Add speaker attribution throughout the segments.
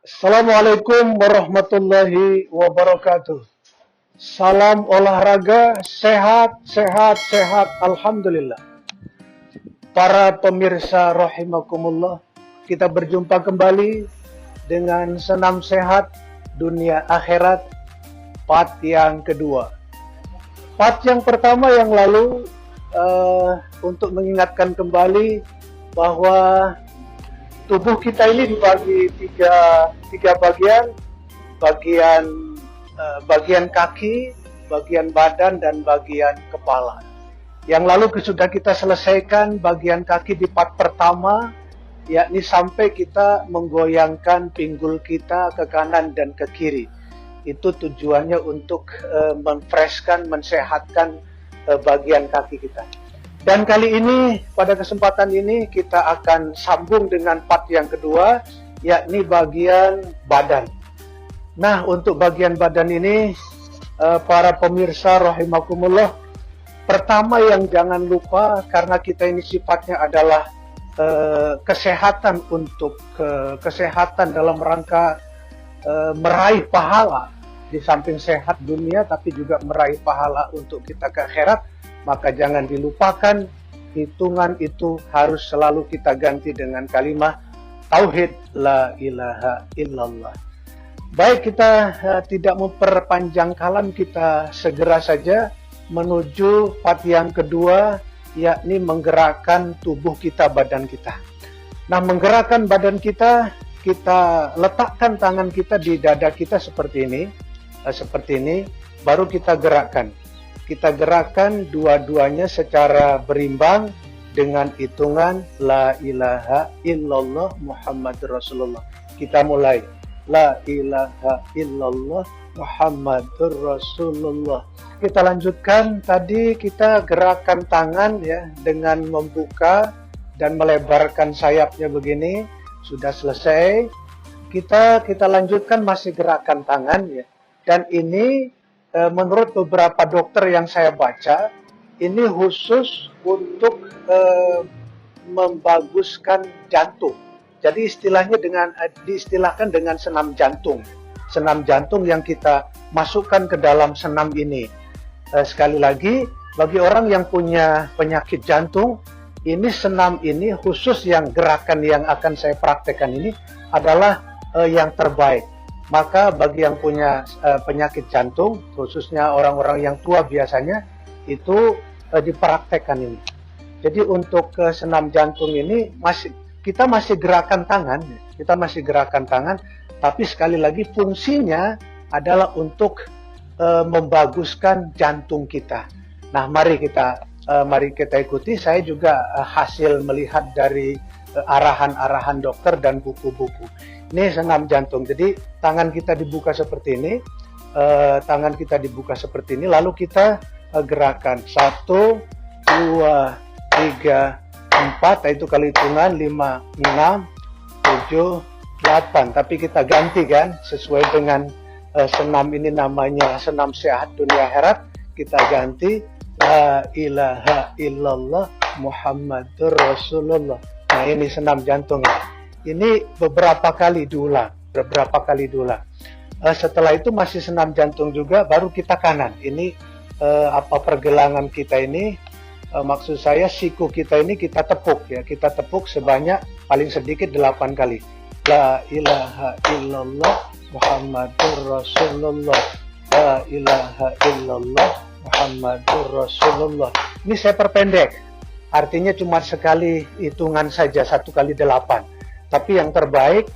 Speaker 1: Assalamualaikum warahmatullahi wabarakatuh. Salam olahraga, sehat, sehat, sehat, alhamdulillah. Para pemirsa rahimakumullah, kita berjumpa kembali dengan senam sehat dunia akhirat part yang kedua. Part yang pertama yang lalu untuk mengingatkan kembali bahwa tubuh kita ini dibagi tiga bagian, bagian bagian kaki, bagian badan, dan bagian kepala. Yang lalu sudah kita selesaikan bagian kaki di part pertama, yakni sampai kita menggoyangkan pinggul kita ke kanan dan ke kiri. Itu tujuannya untuk menfreshkan, mensehatkan bagian kaki kita. Dan kali ini, pada kesempatan ini, kita akan sambung dengan part yang kedua, yakni bagian badan. Nah, untuk bagian badan ini, para pemirsa rahimakumullah, pertama yang jangan lupa, karena kita ini sifatnya adalah kesehatan untuk kesehatan dalam rangka meraih pahala. Di samping sehat dunia, tapi juga meraih pahala untuk kita ke akhirat. Maka jangan dilupakan, hitungan itu harus selalu kita ganti dengan kalimat Tauhid La ilaha illallah. Baik, kita tidak memperpanjang kalam, kita segera saja menuju part yang kedua, yakni menggerakkan tubuh kita, badan kita. Nah, menggerakkan badan kita, kita letakkan tangan kita di dada kita seperti ini, baru kita gerakkan. Kita gerakkan dua-duanya secara berimbang dengan hitungan La ilaha illallah Muhammadur Rasulullah. Kita mulai. La ilaha illallah Muhammadur Rasulullah. Kita lanjutkan, tadi kita gerakan tangan ya dengan membuka dan melebarkan sayapnya begini. Sudah selesai. Kita lanjutkan masih gerakan tangan ya. Dan ini menurut beberapa dokter yang saya baca, ini khusus untuk membaguskan jantung. Jadi diistilahkan dengan senam jantung. Senam jantung yang kita masukkan ke dalam senam ini. Sekali lagi, bagi orang yang punya penyakit jantung, ini senam ini khusus yang gerakan yang akan saya praktekkan ini adalah yang terbaik. Maka bagi yang punya penyakit jantung, khususnya orang-orang yang tua biasanya, itu dipraktekkan ini. Jadi untuk senam jantung ini kita masih gerakan tangan, tapi sekali lagi fungsinya adalah untuk membaguskan jantung kita. Nah, mari kita ikuti. Saya juga hasil melihat dari arahan-arahan dokter dan buku-buku. Ini senam jantung. Jadi tangan kita dibuka seperti ini, lalu kita gerakan 1, 2, 3, 4. Itu kalau hitungan 5, 6, 7, 8. Tapi kita ganti kan, sesuai dengan senam ini namanya senam sehat dunia akhirat. Kita ganti La ilaha illallah Muhammadur Rasulullah. Nah, ini senam jantung. Ini beberapa kali diulang. Setelah itu masih senam jantung juga, baru kita kanan. Ini pergelangan kita ini, maksud saya siku kita ini kita tepuk ya. Kita tepuk sebanyak paling sedikit 8 kali. La ilaha illallah Muhammadur Rasulullah. La ilaha illallah Muhammadur Rasulullah. Ini saya perpendek. Artinya cuma sekali hitungan saja, 1 kali 8. Tapi yang terbaik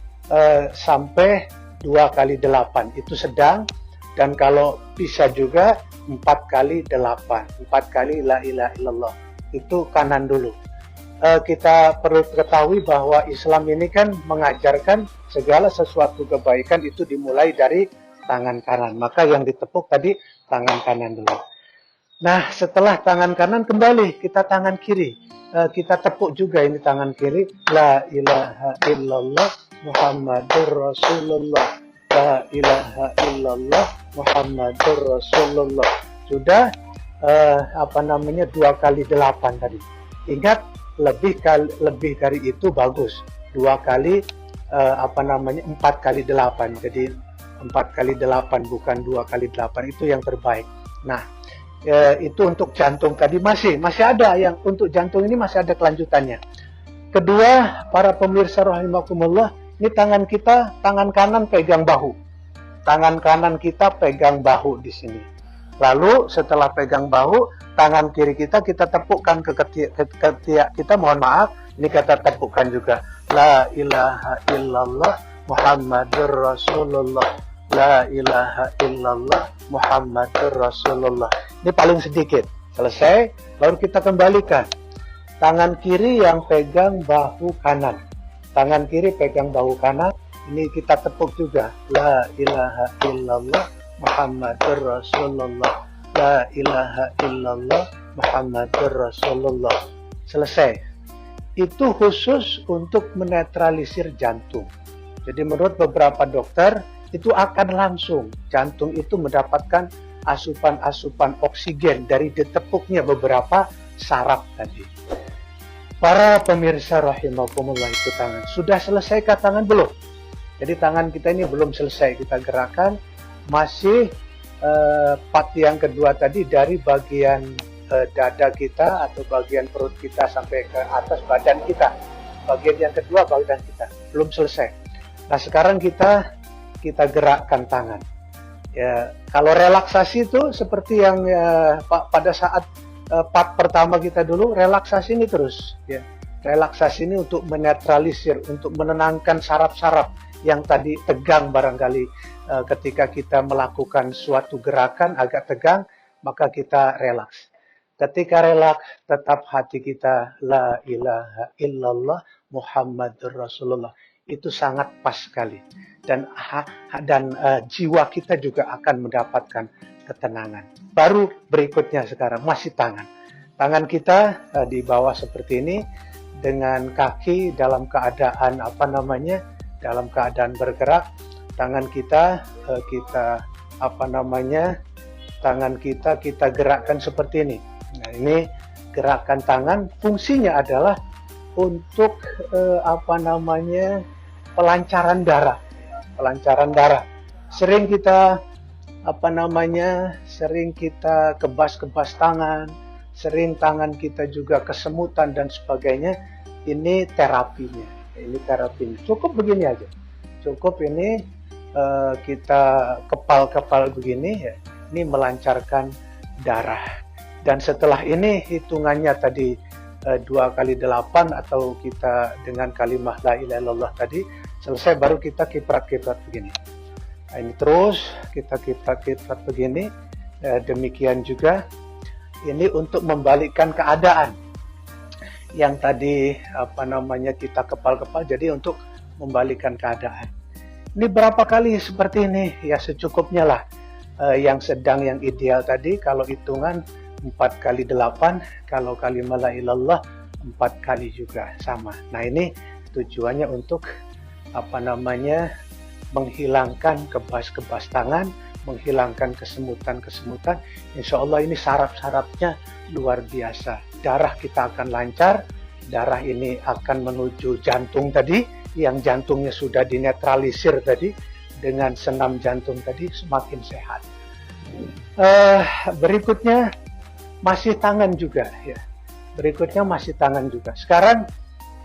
Speaker 1: sampai 2 kali 8. Itu sedang. Dan kalau bisa juga 4 kali 8. 4 kali la ilaha illallah. Itu kanan dulu. Kita perlu ketahui bahwa Islam ini kan mengajarkan segala sesuatu kebaikan itu dimulai dari tangan kanan. Maka yang ditepuk tadi tangan kanan dulu. Nah, setelah tangan kanan kembali kita tangan kiri. Kita tepuk juga ini tangan kiri. La ilaha illallah Muhammadur Rasulullah. La ilaha illallah Muhammadur Rasulullah. Sudah 2 kali 8 tadi. Ingat, lebih dari itu bagus. 2 kali apa namanya 4 kali 8. Jadi 4 kali 8 bukan 2 kali 8, itu yang terbaik. Nah, itu untuk jantung tadi masih ada yang untuk jantung ini masih ada kelanjutannya. Kedua, para pemirsa rahimakumullah, ini tangan kita, tangan kanan pegang bahu. Tangan kanan kita pegang bahu di sini. Lalu setelah pegang bahu, tangan kiri kita tepukkan ke ketiak kita, mohon maaf, ini kita tepukkan juga. La ilaha illallah Muhammadur Rasulullah. La ilaha illallah Muhammadur Rasulullah. Ini paling sedikit. Selesai, baru kita kembalikan. Tangan kiri yang pegang bahu kanan. Tangan kiri pegang bahu kanan. Ini kita tepuk juga. La ilaha illallah Muhammadur Rasulullah. La ilaha illallah Muhammadur Rasulullah. Selesai. Itu khusus untuk menetralisir jantung. Jadi menurut beberapa dokter, itu akan langsung jantung itu mendapatkan asupan-asupan oksigen dari ditepuknya beberapa saraf tadi. Para pemirsa rahimakumullah, itu tangan. Sudah selesaikah tangan? Belum. Jadi tangan kita ini belum selesai kita gerakan. Masih part yang kedua tadi dari bagian dada kita atau bagian perut kita sampai ke atas badan kita. Bagian yang kedua badan kita belum selesai. Nah, sekarang kita gerakkan tangan. Ya, kalau relaksasi itu seperti yang pada saat part pertama kita dulu, relaksasi ini terus. Ya, relaksasi ini untuk menetralisir, untuk menenangkan saraf-saraf yang tadi tegang barangkali ketika kita melakukan suatu gerakan agak tegang, maka kita relaks. Ketika relaks, tetap hati kita la ilaha illallah Muhammadur Rasulullah. Itu sangat pas sekali. Dan jiwa kita juga akan mendapatkan ketenangan. Baru berikutnya sekarang masih tangan. Tangan kita di bawah seperti ini dengan kaki dalam keadaan dalam keadaan bergerak. Tangan kita tangan kita gerakkan seperti ini. Nah, ini gerakan tangan fungsinya adalah untuk pelancaran darah. Sering kita sering kita kebas-kebas tangan, sering tangan kita juga kesemutan dan sebagainya. Ini terapinya. Cukup begini aja. Cukup ini kita kepal-kepal begini ya. Ini melancarkan darah. Dan setelah ini hitungannya tadi 2 kali 8 atau kita dengan kalimah la ilaha illallah tadi selesai, baru kita kiprat-kiprat begini. Nah, ini terus kita kiprat-kiprat begini. Demikian juga ini untuk membalikkan keadaan yang tadi kita kepal-kepal, jadi untuk membalikkan keadaan. Ini berapa kali seperti ini? Ya secukupnya lah. Yang sedang, yang ideal tadi kalau hitungan 4 kali 8, kalau kalimah la ilallah 4 kali juga sama. Nah, ini tujuannya untuk menghilangkan kebas-kebas tangan, menghilangkan kesemutan-kesemutan. Insya Allah ini saraf-sarafnya luar biasa. Darah kita akan lancar, darah ini akan menuju jantung tadi, yang jantungnya sudah dinetralisir tadi, dengan senam jantung tadi semakin sehat. Berikutnya masih tangan juga ya. Sekarang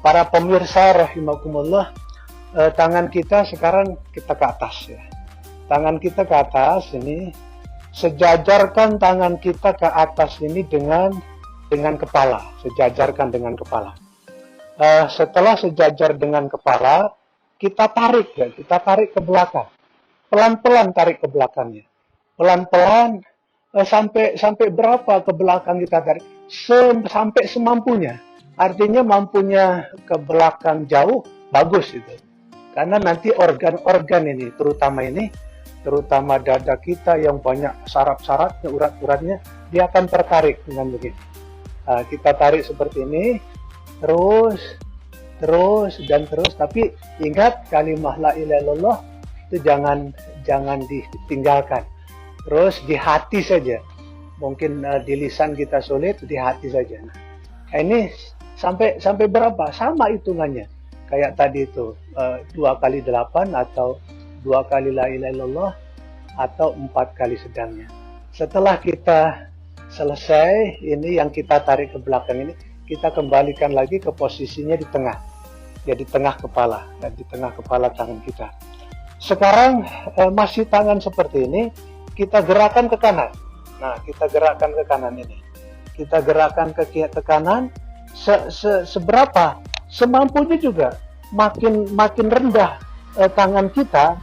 Speaker 1: para pemirsa rahimakumullah, tangan kita sekarang kita ke atas ya. Tangan kita ke atas ini, sejajarkan tangan kita ke atas ini dengan kepala, sejajarkan dengan kepala. Setelah sejajar dengan kepala, kita tarik ke belakang. Pelan-pelan tarik ke belakangnya. Pelan-pelan sampai berapa ke belakang kita tarik? Sampai semampunya. Artinya mampunya ke belakang jauh, bagus itu. Karena nanti organ-organ ini, terutama dada kita yang banyak saraf-sarafnya, urat-uratnya, dia akan tertarik dengan begini. Kita tarik seperti ini, terus, tapi ingat kalimah la ilaha illallah itu jangan ditinggalkan. Terus di hati saja. Mungkin di lisan kita sulit, di hati saja. Nah, ini sampai berapa? Sama hitungannya. kayak tadi itu 2 kali 8 atau 2 kali la ilaha illallah atau 4 kali sedangnya. Setelah kita selesai, ini yang kita tarik ke belakang ini, kita kembalikan lagi ke posisinya di tengah, ya di tengah kepala, dan di tengah kepala tangan kita. Sekarang masih tangan seperti ini, kita gerakkan ke kanan. Nah, kita gerakkan ke kanan ini. Kita gerakkan ke kanan seberapa? Semampunya juga. Makin rendah tangan kita,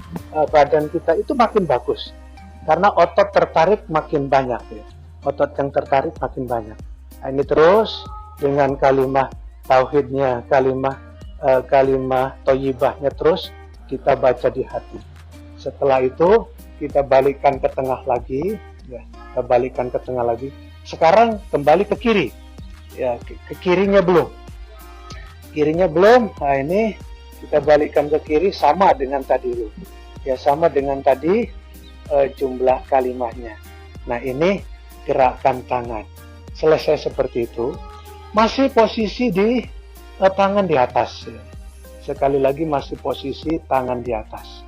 Speaker 1: badan kita itu makin bagus. Karena otot tertarik makin banyak ya. Otot yang tertarik makin banyak. Nah, ini terus dengan kalimat tauhidnya, kalimat thayyibahnya terus kita baca di hati. Setelah itu kita balikkan ke tengah lagi, ya, kita balikkan ke tengah lagi. Sekarang kembali ke kiri, ya, ke kirinya belum. Kirinya belum. Nah, ini kita balikkan ke kiri sama dengan tadi, ya, sama dengan tadi jumlah kalimatnya. Nah, ini gerakan tangan. Selesai seperti itu, masih posisi di tangan di atas. Ya. Sekali lagi masih posisi tangan di atas.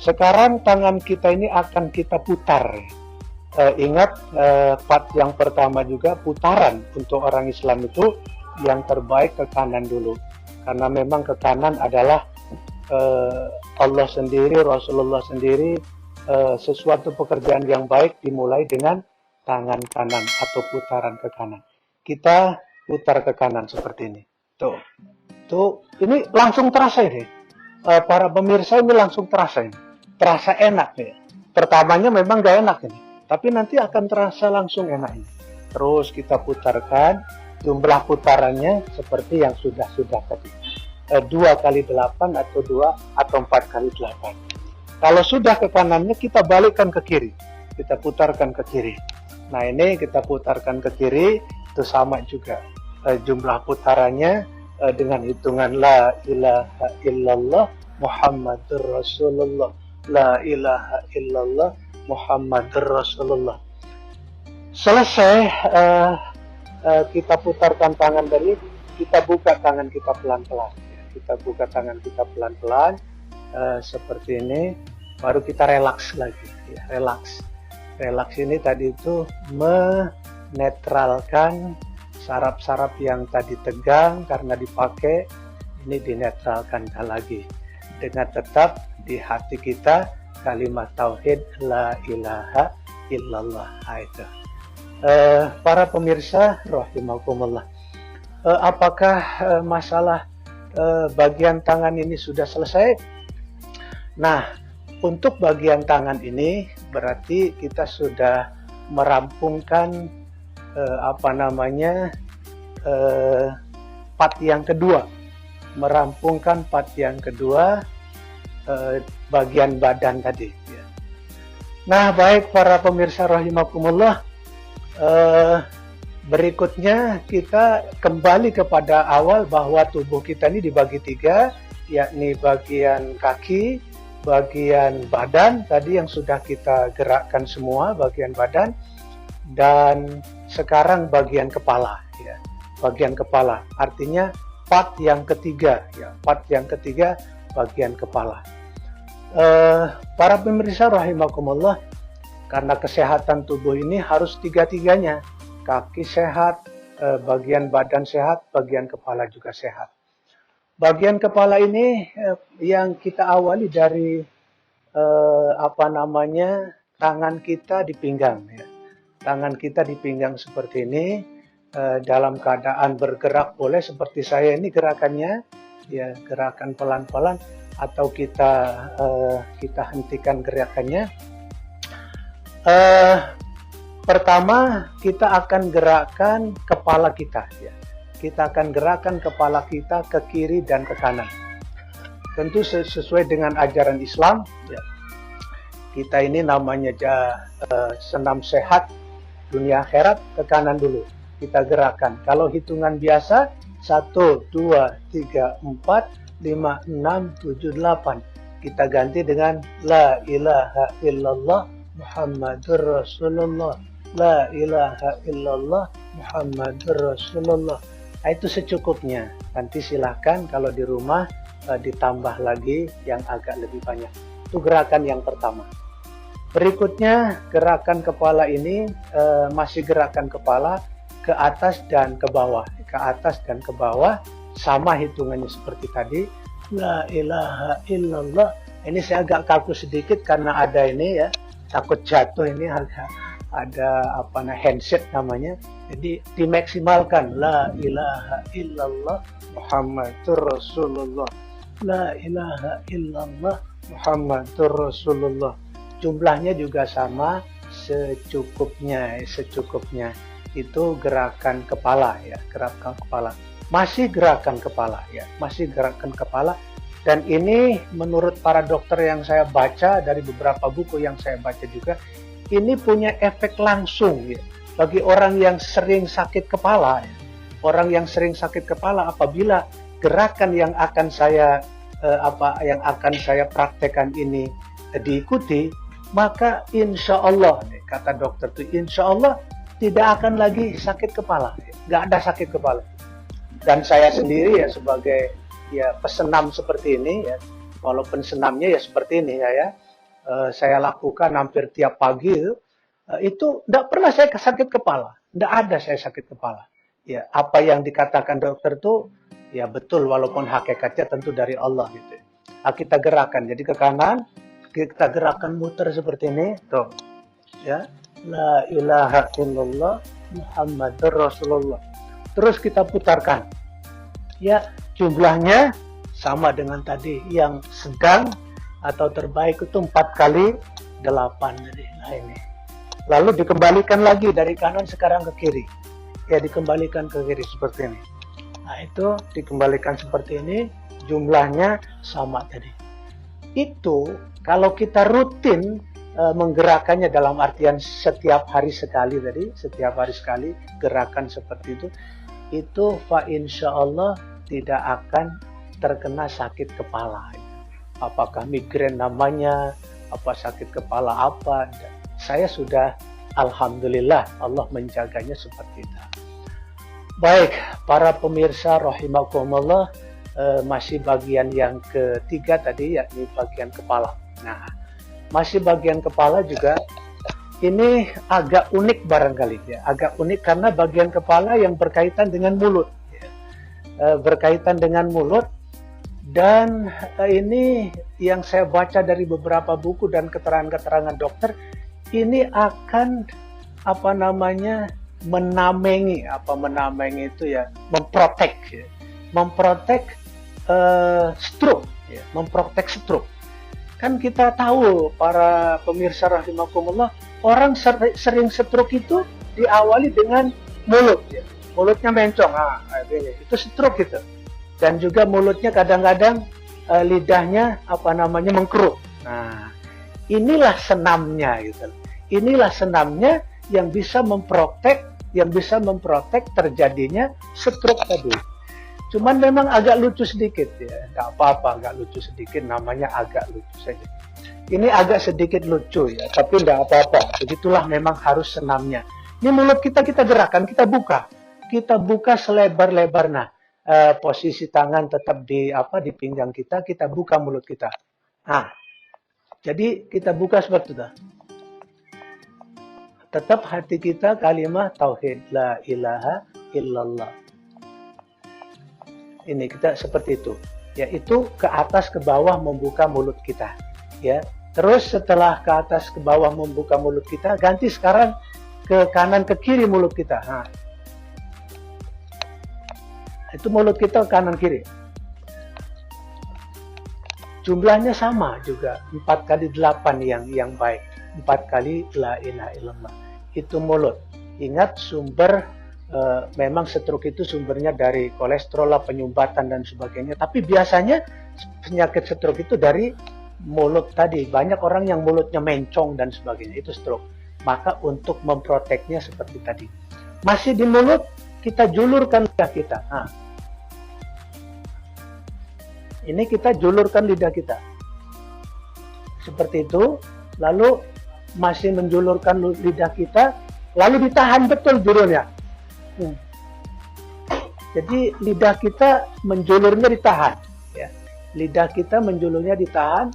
Speaker 1: Sekarang tangan kita ini akan kita putar. Ingat part yang pertama juga putaran untuk orang Islam itu yang terbaik ke kanan dulu. Karena memang ke kanan adalah Allah sendiri, Rasulullah sendiri, sesuatu pekerjaan yang baik dimulai dengan tangan kanan atau putaran ke kanan. Kita putar ke kanan seperti ini. Tuh, ini langsung terasa ini. Para pemirsa ini langsung terasa ini. Terasa enak nih. Pertamanya memang gak enak ini. Tapi nanti akan terasa langsung enak ini. Terus kita putarkan. Jumlah putarannya seperti yang sudah tadi. 2 kali 8 atau 2 atau 4 kali 8. Kalau sudah ke kanannya kita balikkan ke kiri. Kita putarkan ke kiri. Nah ini kita putarkan ke kiri. Itu sama juga. Jumlah putarannya dengan hitungan la ilaha illallah Muhammadur Rasulullah, la ilaha illallah Muhammadur Rasulullah. Selesai kita putarkan tangan dari, kita buka tangan kita pelan-pelan. Kita buka tangan kita pelan-pelan seperti ini, baru kita relaks lagi. Ya, relaks ini tadi itu menetralkan saraf-saraf yang tadi tegang karena dipakai, ini dinetralkan lagi dengan tetap di hati kita kalimat tauhid la ilaha illallah. Itu para pemirsa rahimakumullah, apakah masalah bagian tangan ini sudah selesai? Nah, untuk bagian tangan ini berarti kita sudah merampungkan part yang kedua, merampungkan part yang kedua, bagian badan tadi. Nah, baik para pemirsa rahimakumullah, berikutnya kita kembali kepada awal bahwa tubuh kita ini dibagi 3, yakni bagian kaki, bagian badan tadi yang sudah kita gerakkan semua, bagian badan, dan sekarang bagian kepala, ya. Bagian kepala artinya part yang ketiga, ya. Part yang ketiga bagian kepala. Para pemirsa rahimakumullah, karena kesehatan tubuh ini harus tiga-tiganya, kaki sehat, bagian badan sehat, bagian kepala juga sehat. Bagian kepala ini yang kita awali dari tangan kita di pinggang, ya. Tangan kita di pinggang seperti ini, dalam keadaan bergerak boleh seperti saya ini gerakannya, ya, gerakan pelan-pelan atau kita hentikan gerakannya. Pertama kita akan gerakkan kepala kita, ya. Kita akan gerakkan kepala kita ke kiri dan ke kanan. Tentu sesuai dengan ajaran Islam, ya. Kita ini namanya senam sehat dunia akhirat, ke kanan dulu kita gerakkan. Kalau hitungan biasa 1, 2, 3, 4, 5, 6, 7, 8, kita ganti dengan la ilaha illallah Muhammadur Rasulullah, la ilaha illallah Muhammadur Rasulullah. Itu secukupnya. Nanti silahkan kalau di rumah ditambah lagi yang agak lebih banyak. Itu gerakan yang pertama. Berikutnya gerakan kepala ini masih gerakan kepala ke atas dan ke bawah. Ke atas dan ke bawah sama hitungannya seperti tadi. La ilaha illallah. Ini saya agak kaku sedikit karena ada ini ya, takut jatuh, ini ada handset namanya. Jadi dimaksimalkan, la ilaha illallah Muhammadur Rasulullah, la ilaha illallah Muhammadur Rasulullah. Jumlahnya juga sama, secukupnya. Itu gerakan kepala ya, gerakan kepala. Masih gerakan kepala ya, masih gerakan kepala. Dan ini menurut para dokter yang saya baca, dari beberapa buku yang saya baca juga, ini punya efek langsung ya bagi orang yang sering sakit kepala ya. Orang yang sering sakit kepala, apabila gerakan yang akan saya praktekkan ini diikuti, maka insya Allah, kata dokter itu, insya Allah tidak akan lagi sakit kepala, nggak ada sakit kepala. Dan saya sendiri ya sebagai ya pesenam seperti ini ya, walaupun senamnya ya seperti ini ya, saya lakukan hampir tiap pagi itu tidak pernah saya sakit kepala, tidak ada saya sakit kepala. Ya, apa yang dikatakan dokter itu ya betul, walaupun hakikatnya tentu dari Allah gitu. Kita gerakan, jadi ke kanan, kita gerakan muter seperti ini, tuh, ya, la ilaha illallah Muhammadur Rasulullah. Terus kita putarkan, ya, jumlahnya sama dengan tadi, yang sedang atau terbaik itu 4 kali 8 tadi. Nah ini. Lalu dikembalikan lagi dari kanan sekarang ke kiri. Ya, dikembalikan ke kiri seperti ini. Nah, itu dikembalikan seperti ini, jumlahnya sama tadi. Itu kalau kita rutin menggerakkannya dalam artian setiap hari sekali tadi, setiap hari sekali gerakan seperti itu fa insya Allah tidak akan terkena sakit kepala. Apakah migrain namanya, apa sakit kepala apa, saya sudah alhamdulillah Allah menjaganya seperti itu. Baik, para pemirsa rahimakumullah, masih bagian yang ketiga tadi, yakni bagian kepala. Nah, masih bagian kepala juga ini agak unik barangkali ya, agak unik karena bagian kepala yang berkaitan dengan mulut, ya. Berkaitan dengan mulut. Dan ini yang saya baca dari beberapa buku dan keterangan-keterangan dokter, ini akan menamengi itu ya, memprotek stroke ya, memprotek stroke. Kan kita tahu para pemirsa rahimakumullah, orang sering stroke itu diawali dengan mulut ya. Mulutnya mencong, itu stroke itu. Dan juga mulutnya kadang-kadang lidahnya mengkerut. Nah, inilah senamnya gitu. Inilah senamnya yang bisa memprotek terjadinya stroke tadi. Cuman memang agak lucu sedikit ya, nggak apa-apa, agak lucu sedikit, namanya agak lucu saja. Ini agak sedikit lucu ya, tapi nggak apa-apa. Begitulah memang harus senamnya. Ini mulut kita gerakan, kita buka selebar-lebar. Nah, posisi tangan tetap di pinggang kita buka mulut kita. Nah, jadi kita buka seperti itu. Tetap hati kita kalimat tauhid, la ilaha illallah. Ini kita seperti itu. Ya, itu ke atas ke bawah membuka mulut kita. Ya. Terus setelah ke atas ke bawah membuka mulut kita, ganti sekarang ke kanan ke kiri mulut kita. Nah, itu mulut kita kanan kiri. Jumlahnya sama juga, 4 kali 8 yang baik. 4 kali la ilaha illallah. Itu mulut. Ingat sumber memang stroke itu sumbernya dari kolesterol, penyumbatan dan sebagainya. Tapi biasanya penyakit stroke itu dari mulut tadi. Banyak orang yang mulutnya mencong dan sebagainya, itu stroke. Maka untuk memproteknya seperti tadi. Masih di mulut, kita julurkan lidah kita. Nah, ini kita julurkan lidah kita. Seperti itu. Lalu masih menjulurkan lidah kita, lalu ditahan betul julurnya. Jadi lidah kita menjulurnya ditahan. Ya. lidah kita menjulurnya ditahan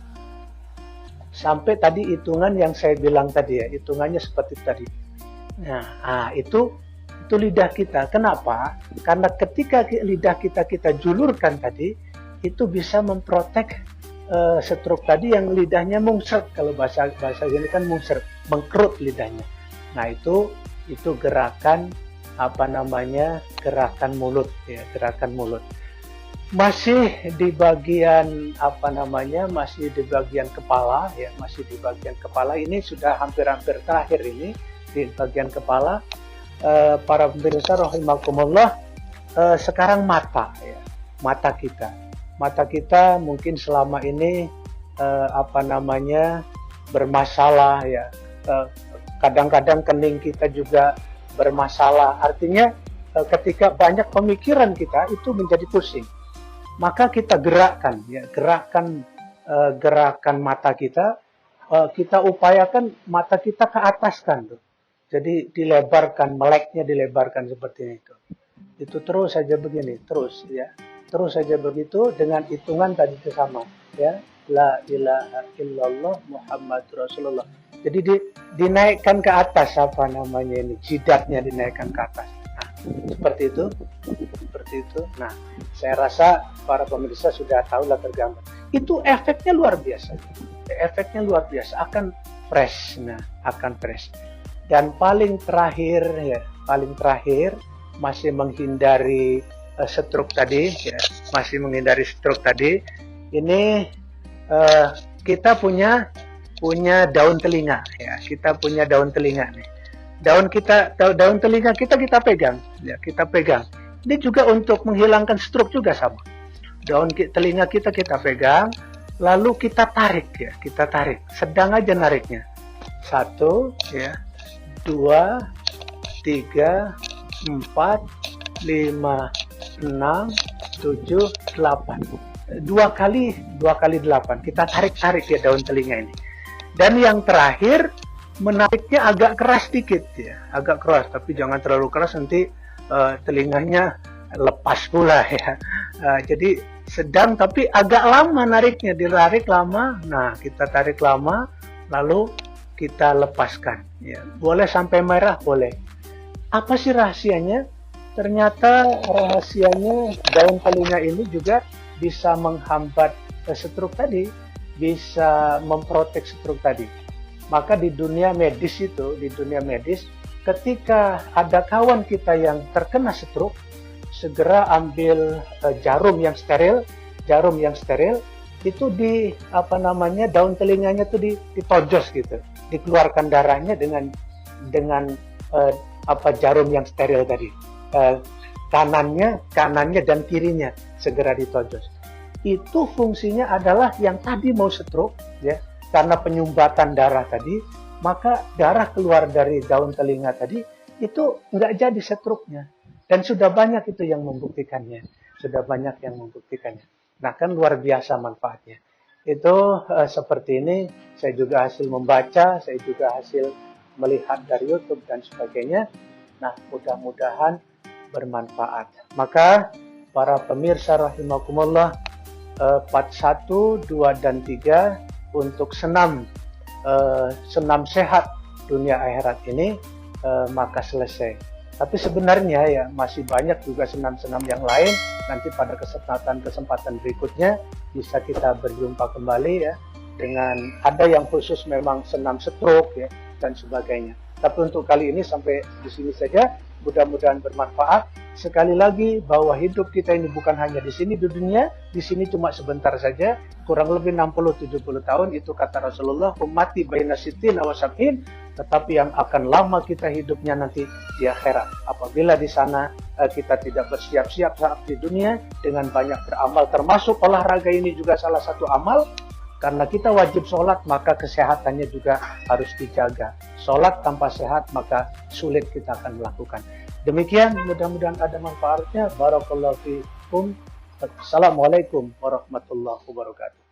Speaker 1: sampai tadi hitungan yang saya bilang tadi ya, hitungannya seperti tadi. Nah, itu lidah kita. Kenapa? Karena ketika lidah kita julurkan tadi, itu bisa memprotek stroke tadi yang lidahnya mungsert. Kalau bahasa ini kan mungsert, mengkerut lidahnya. Nah, itu gerakan gerakan mulut ya, gerakan mulut. Masih di bagian masih di bagian kepala ya, masih di bagian kepala. Ini sudah hampir-hampir terakhir ini di bagian kepala. Para pemirsa rahimakumullah, sekarang mata ya, mata kita mungkin selama ini bermasalah ya, kadang-kadang kening kita juga bermasalah. Artinya ketika banyak pemikiran kita itu menjadi pusing, maka kita gerakkan ya, gerakan mata kita, kita upayakan mata kita ke atas kan tuh. Jadi dilebarkan, meleknya dilebarkan seperti itu. Itu terus saja begini, terus ya. Terus saja begitu dengan hitungan tadi itu sama ya. La ilaha illallah Muhammadur Rasulullah. Jadi dinaikkan ke atas jidatnya dinaikkan ke atas. Nah, seperti itu. Nah, saya rasa para pemirsa sudah tahu lah tergambar. Itu efeknya luar biasa. Efeknya luar biasa, akan fresh. Nah, akan fresh. Dan paling terakhir masih menghindari stroke tadi ya, masih menghindari stroke tadi. Ini kita punya daun telinga ya, kita punya daun telinga nih. Daun telinga kita pegang ya, kita pegang. Ini juga untuk menghilangkan stroke juga sama. Daun telinga kita pegang, lalu kita tarik ya, sedang aja nariknya. 1 ya, 2, 3, 4, 5, 6, 7, 8. 2 kali 8. Kita tarik ya daun telinga ini. Dan yang terakhir, menariknya agak keras dikit ya, agak keras, tapi jangan terlalu keras nanti telinganya lepas pula ya. Jadi sedang tapi agak lama nariknya, ditarik lama. Nah, kita tarik lama, lalu kita lepaskan ya. Boleh sampai merah, boleh. Apa sih rahasianya? Ternyata rahasianya daun telinga ini juga bisa menghambat stroke tadi, bisa memprotek stroke tadi. Maka di dunia medis ketika ada kawan kita yang terkena stroke, segera ambil jarum yang steril itu daun telinganya tuh ditojos gitu, dikeluarkan darahnya dengan jarum yang steril tadi, kanannya dan kirinya segera ditojos. Itu fungsinya adalah yang tadi mau stroke ya, karena penyumbatan darah tadi, maka darah keluar dari daun telinga tadi itu nggak jadi stroke-nya. Dan sudah banyak itu yang membuktikannya. Nah, kan luar biasa manfaatnya. Itu seperti ini. Saya juga hasil membaca, saya juga hasil melihat dari YouTube dan sebagainya. Nah, mudah-mudahan bermanfaat. Maka para pemirsa rahimakumullah, part 1, 2, dan 3 untuk senam sehat dunia akhirat ini maka selesai. Tapi sebenarnya ya masih banyak juga senam-senam yang lain. Nanti pada kesempatan berikutnya bisa kita berjumpa kembali ya, dengan ada yang khusus memang senam stroke ya dan sebagainya. Tapi untuk kali ini sampai di sini saja. Mudah-mudahan bermanfaat. Sekali lagi bahwa hidup kita ini bukan hanya di sini di dunia, di sini cuma sebentar saja, kurang lebih 60-70 tahun, itu kata Rasulullah, ummati baina sittin wa sab'in, tetapi yang akan lama kita hidupnya nanti di akhirat. Apabila di sana kita tidak bersiap-siap saat di dunia dengan banyak beramal, termasuk olahraga ini juga salah satu amal. Karena kita wajib sholat, maka kesehatannya juga harus dijaga. Sholat tanpa sehat, maka sulit kita akan melakukan. Demikian, mudah-mudahan ada manfaatnya. Barakallahu fiikum. Assalamualaikum warahmatullahi wabarakatuh.